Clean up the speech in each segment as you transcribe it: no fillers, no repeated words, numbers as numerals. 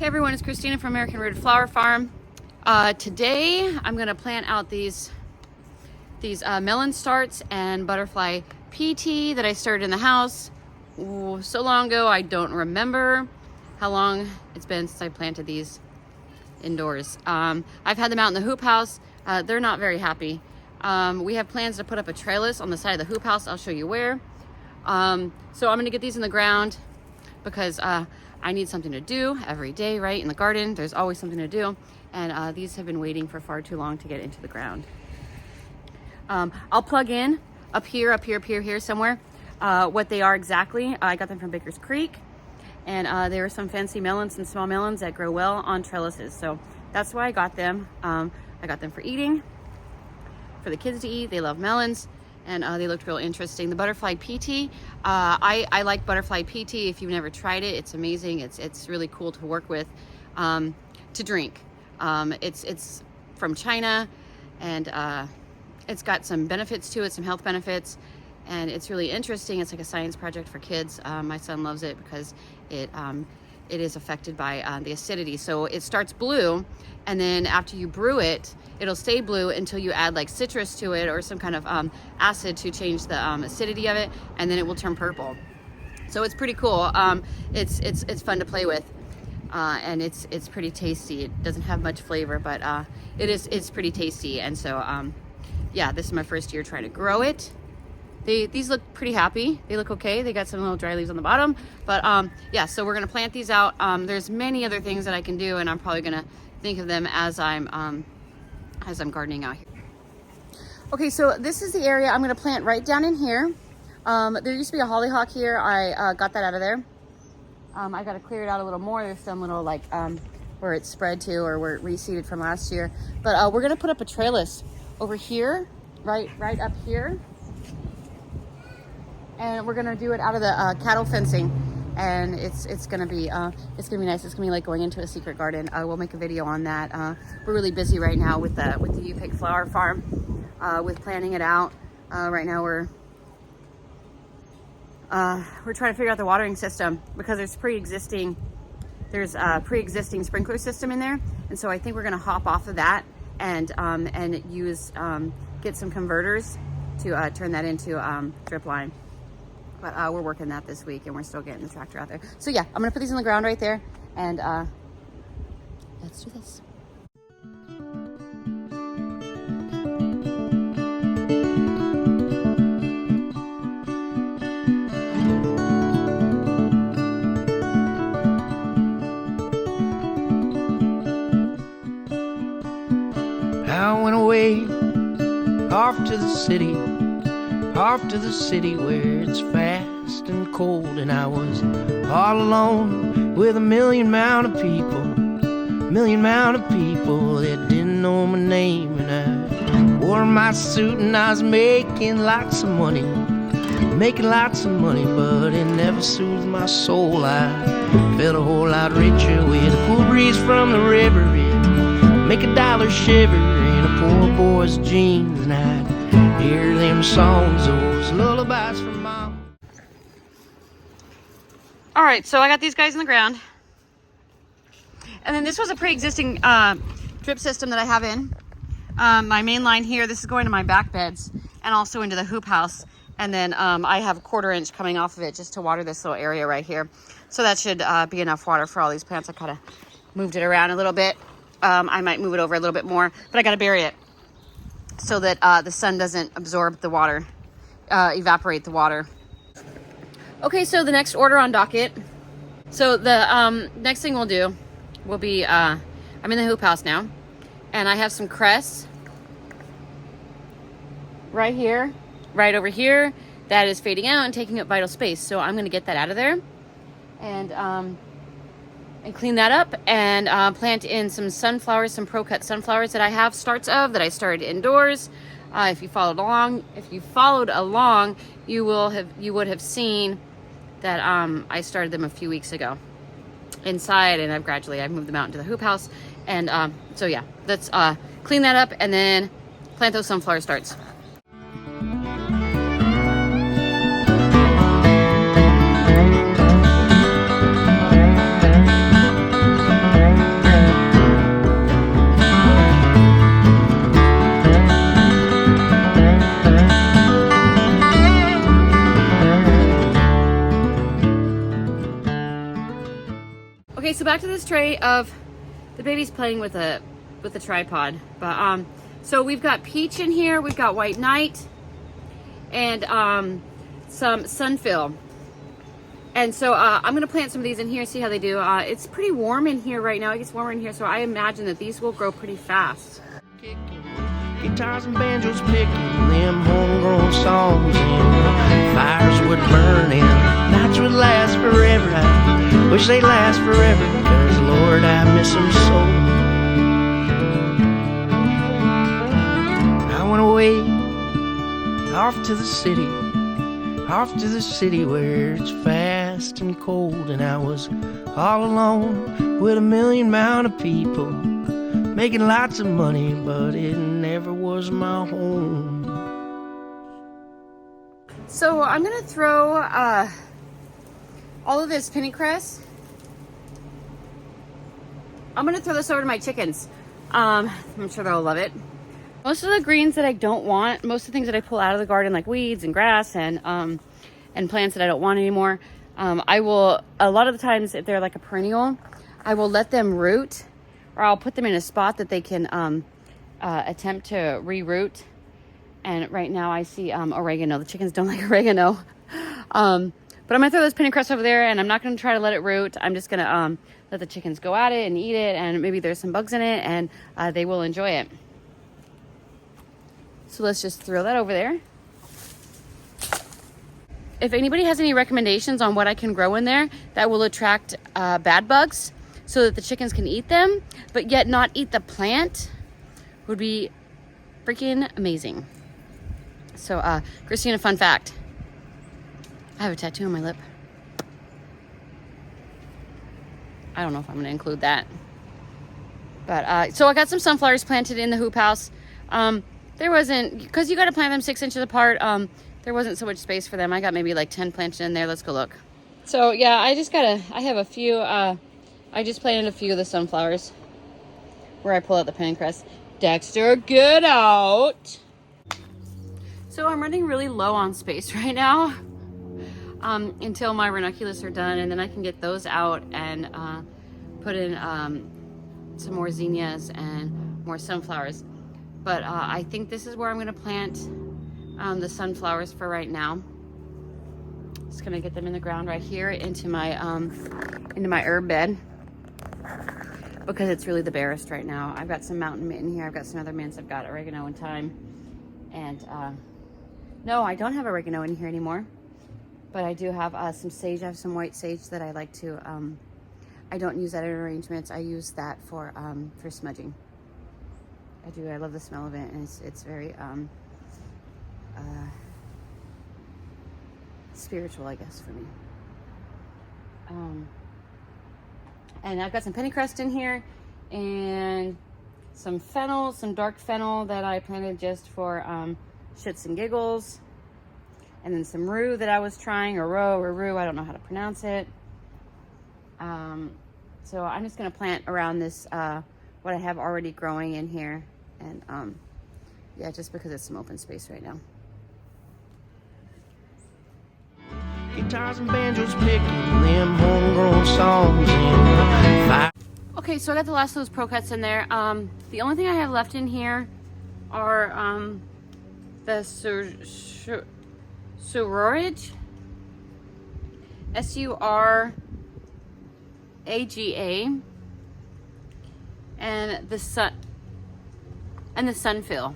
Hey everyone, it's Christina from American Rooted Flower Farm. Today I'm going to plant out these melon starts and butterfly PT that I started in the house so long ago. I don't remember how long it's been since I planted these indoors. I've had them out in the hoop house. They're not very happy. We have plans to put up a trellis on the side of the hoop house. I'll show you where. So I'm going to get these in the ground because I need something to do every day, right? In the garden, there's always something to do. And these have been waiting for far too long to get into the ground. I'll plug in up here somewhere, what they are exactly. I got them from Baker's Creek, and they are some fancy melons and small melons that grow well on trellises. So that's why I got them. I got them for eating, for the kids to eat. They love melons. And they looked real interesting. The butterfly PT, I like butterfly PT. If you've never tried it, it's amazing. It's really cool to work with, to drink. It's from China, and it's got some benefits to it, some health benefits, and it's really interesting. It's like a science project for kids. My son loves it because it is affected by the acidity. So it starts blue, and then after you brew it, it'll stay blue until you add like citrus to it or some kind of acid to change the acidity of it, and then it will turn purple. So it's pretty cool. It's fun to play with, and it's pretty tasty. It doesn't have much flavor, but it's pretty tasty. And so yeah, this is my first year trying to grow it. These look pretty happy. They look okay. They got some little dry leaves on the bottom, but yeah, so we're gonna plant these out. There's many other things that I can do, and I'm probably gonna think of them as I'm gardening out here. Okay, so this is the area I'm gonna plant right down in here. There used to be a hollyhock here. I got that out of there. I gotta clear it out a little more. There's some little like where it's spread to, or where it reseeded from last year. But we're gonna put up a trellis over here, right up here. And we're gonna do it out of the cattle fencing, and it's gonna be nice. It's gonna be like going into a secret garden. We'll make a video on that. We're really busy right now with the U-Pick flower farm, with planning it out. Right now we're trying to figure out the watering system because there's a pre-existing sprinkler system in there, and so I think we're gonna hop off of that and use get some converters to turn that into drip line. But we're working that this week, and we're still getting the tractor out there. So yeah, I'm gonna put these in the ground right there, and let's do this. I went away off to the city where it's fast and cold, and I was all alone with a million amount of people that didn't know my name. And I wore my suit and I was making lots of money, but it never soothed my soul. I felt a whole lot richer with a cool breeze from the river. It'd make a dollar shiver in a poor boy's jeans, and I'd hear them songs, those lullabies from mom. All right, so I got these guys in the ground, and then this was a pre-existing drip system that I have in my main line here. This is going to my back beds and also into the hoop house, and then I have a 1/4 inch coming off of it just to water this little area right here. So that should be enough water for all these plants. I kind of moved it around a little bit. I might move it over a little bit more, but I got to bury it so that the sun doesn't absorb the water, evaporate the water. Okay, so the next order on docket. So the next thing we'll do will be, I'm in the hoop house now, and I have some cress right here, right over here, that is fading out and taking up vital space. So I'm gonna get that out of there and clean that up, and plant in some sunflowers, some pro-cut sunflowers that I have starts of, that I started indoors. If you followed along, you would have seen that I started them a few weeks ago inside, and I've moved them out into the hoop house. And so yeah, let's clean that up and then plant those sunflower starts. so back to this tray of the baby's playing with the tripod. But so we've got peach in here, we've got white knight, and some sun-fil. And so I'm gonna plant some of these in here, see how they do. It's pretty warm in here right now. It gets warmer in here, so I imagine that these will grow pretty fast. Guitars and banjos picking them homegrown songs, and fires would burn and nights would last forever. I wish they'd last forever, because Lord, I miss them so. I went away off to the city where it's fast and cold, and I was all alone with a million amount of people, making lots of money, but it never was my home. So I'm gonna throw all of this pennycress. I'm gonna throw this over to my chickens. I'm sure they'll love it. Most of the greens that I don't want, most of the things that I pull out of the garden, like weeds and grass and plants that I don't want anymore, I will, a lot of the times if they're like a perennial, I will let them root, or I'll put them in a spot that they can attempt to re-root. And right now I see oregano. The chickens don't like oregano. But I'm gonna throw this pennycress over there, and I'm not gonna try to let it root. I'm just gonna let the chickens go at it and eat it, and maybe there's some bugs in it, and they will enjoy it. So let's just throw that over there. If anybody has any recommendations on what I can grow in there that will attract bad bugs so that the chickens can eat them, but yet not eat the plant, would be freaking amazing. So, Christina, fun fact. I have a tattoo on my lip. I don't know if I'm gonna include that. But, so I got some sunflowers planted in the hoop house. There wasn't, because you got to plant them 6 inches apart, there wasn't so much space for them. I got maybe like 10 planted in there. Let's go look. So yeah, I have a few, I just planted a few of the sunflowers where I pull out the pennycress. Dexter, get out. So I'm running really low on space right now until my ranunculus are done, and then I can get those out and put in some more zinnias and more sunflowers. But I think this is where I'm gonna plant the sunflowers for right now. Just gonna get them in the ground right here into my herb bed, because it's really the barest right now. I've got some mountain mint in here. I've got some other mints. I've got oregano and thyme. And no, I don't have oregano in here anymore, but I do have some sage. I have some white sage that I like to, I don't use that in arrangements. I use that for smudging. I do. I love the smell of it, and it's very spiritual, I guess, for me. And I've got some pennycress in here, and some fennel, some dark fennel that I planted just for shits and giggles, and then some rue that I was trying, or rue, I don't know how to pronounce it. So I'm just gonna plant around this what I have already growing in here. And yeah, just because it's some open space right now. Guitars and banjos picking them homegrown songs, and fire. Okay, so I got the last of those pro cuts in there. The only thing I have left in here are the surage, S-U-R-A-G-A, and the sun-fil.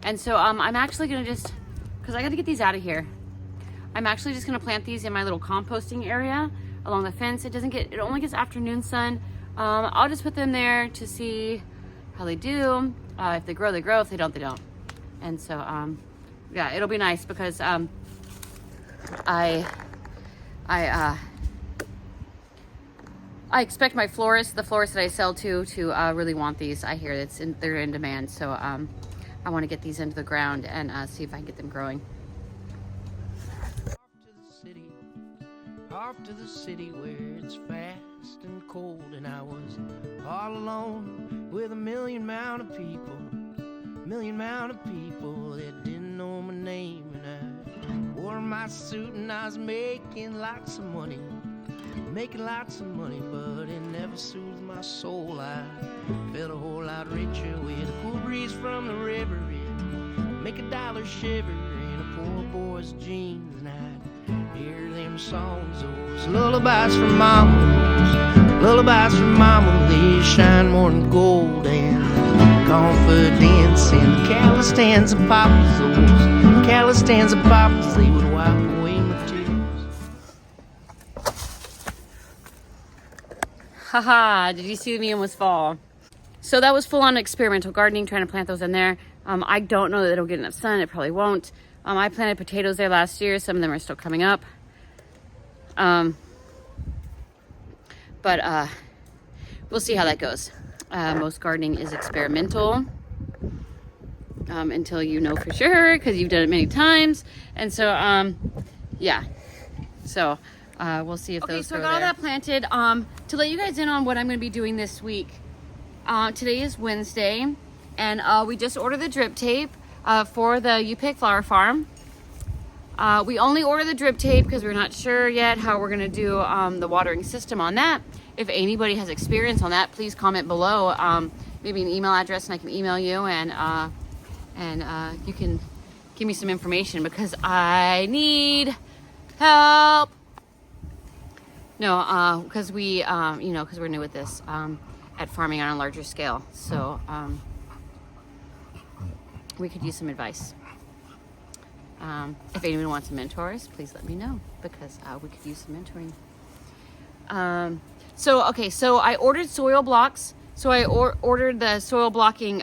And so I'm actually gonna just, because I gotta get these out of here, I'm actually just gonna plant these in my little composting area along the fence. It only gets afternoon sun. I'll just put them there to see how they do. If they grow, they grow. If they don't, they don't. And so yeah, it'll be nice, because I expect my florist, the florist that I sell to really want these. I hear they're in demand. So I want to get these into the ground and see if I can get them growing. Off to the city where it's fast and cold, and I was all alone with a million amount of people that didn't know my name, and I wore my suit and I was making lots of money, making lots of money, but it never soothes my soul. I felt a whole lot richer with a cool breeze from the river. It make a dollar shiver in a poor boy's jeans, and I'd hear them songs, those lullabies from mama, lullabies from mama. They shine more than gold, and confidence in the callous hands of papas, those callous hands of papas, they would wipe away my tears. Haha, did you see me almost fall? So that was full-on experimental gardening, trying to plant those in there. I don't know that it'll get enough sun. It probably won't. I planted potatoes there last year. Some of them are still coming up. But we'll see how that goes. Most gardening is experimental until you know for sure, because you've done it many times. And so, yeah. So we'll see if those grow there. Okay, so I got all that planted. To let you guys in on what I'm going to be doing this week. Today is Wednesday, and we just ordered the drip tape for the You Pick Flower Farm. We only ordered the drip tape because we're not sure yet how we're going to do the watering system on that. If anybody has experience on that, please comment below. Maybe an email address, and I can email you, and you can give me some information because I need help. No, because we, because we're new at this, at farming on a larger scale. So we could use some advice. If anyone wants mentors, please let me know, because we could use some mentoring. So I ordered soil blocks. So I ordered the soil blocking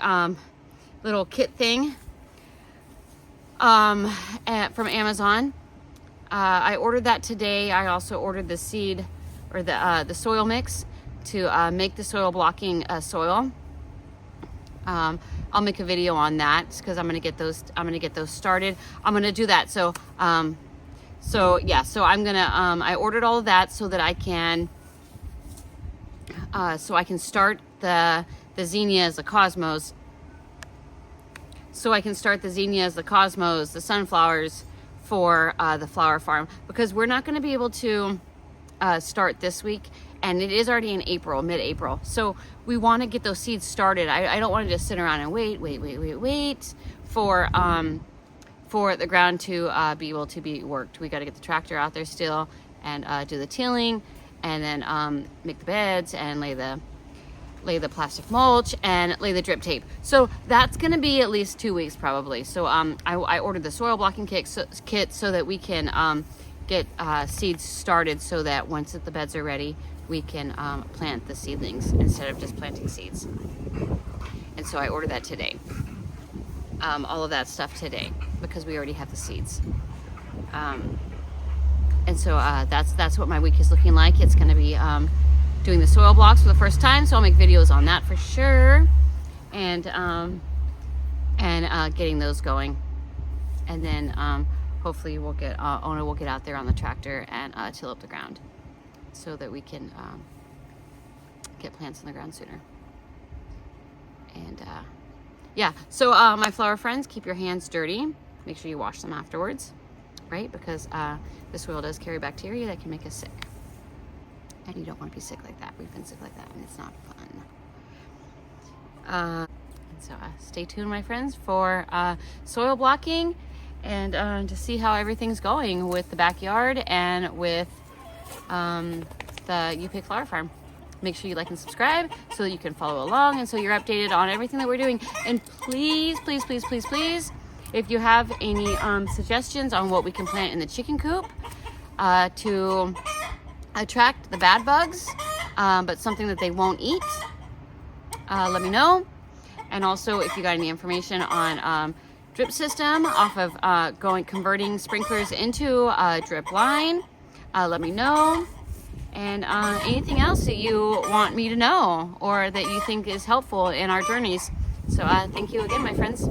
little kit thing from Amazon. I ordered that today. I also ordered the seed, or the soil mix to make the soil blocking soil. I'll make a video on that because I'm gonna get those started. I'm gonna do that. So I'm gonna I ordered all of that so that I can start the zinnias, the cosmos. So I can start the zinnias, the cosmos, the sunflowers for the flower farm, because we're not going to be able to start this week, and it is already in April, mid-April. So we want to get those seeds started. I don't want to just sit around and wait for the ground to be able to be worked. We got to get the tractor out there still and do the tilling, and then make the beds and lay the plastic mulch and lay the drip tape. So that's going to be at least 2 weeks probably. So I ordered the soil blocking kit so that we can get seeds started, so that once the beds are ready, we can plant the seedlings instead of just planting seeds. And so I ordered that today. All of that stuff today, because we already have the seeds. And so that's what my week is looking like. It's going to be doing the soil blocks for the first time, so I'll make videos on that for sure, and getting those going, and then hopefully Ona will get out there on the tractor and till up the ground, so that we can get plants in the ground sooner. And yeah, so my flower friends, keep your hands dirty. Make sure you wash them afterwards, right? Because the soil does carry bacteria that can make us sick. And you don't want to be sick like that. We've been sick like that, and it's not fun. And so stay tuned, my friends, for soil blocking, and to see how everything's going with the backyard and with the You Pick Flower Farm. Make sure you like and subscribe so that you can follow along, and so you're updated on everything that we're doing. And please, please, please, please, please, if you have any suggestions on what we can plant in the chicken coop to attract the bad bugs, but something that they won't eat, let me know. And also, if you got any information on drip system off of converting sprinklers into a drip line, let me know. And anything else that you want me to know or that you think is helpful in our journeys. So thank you again, my friends.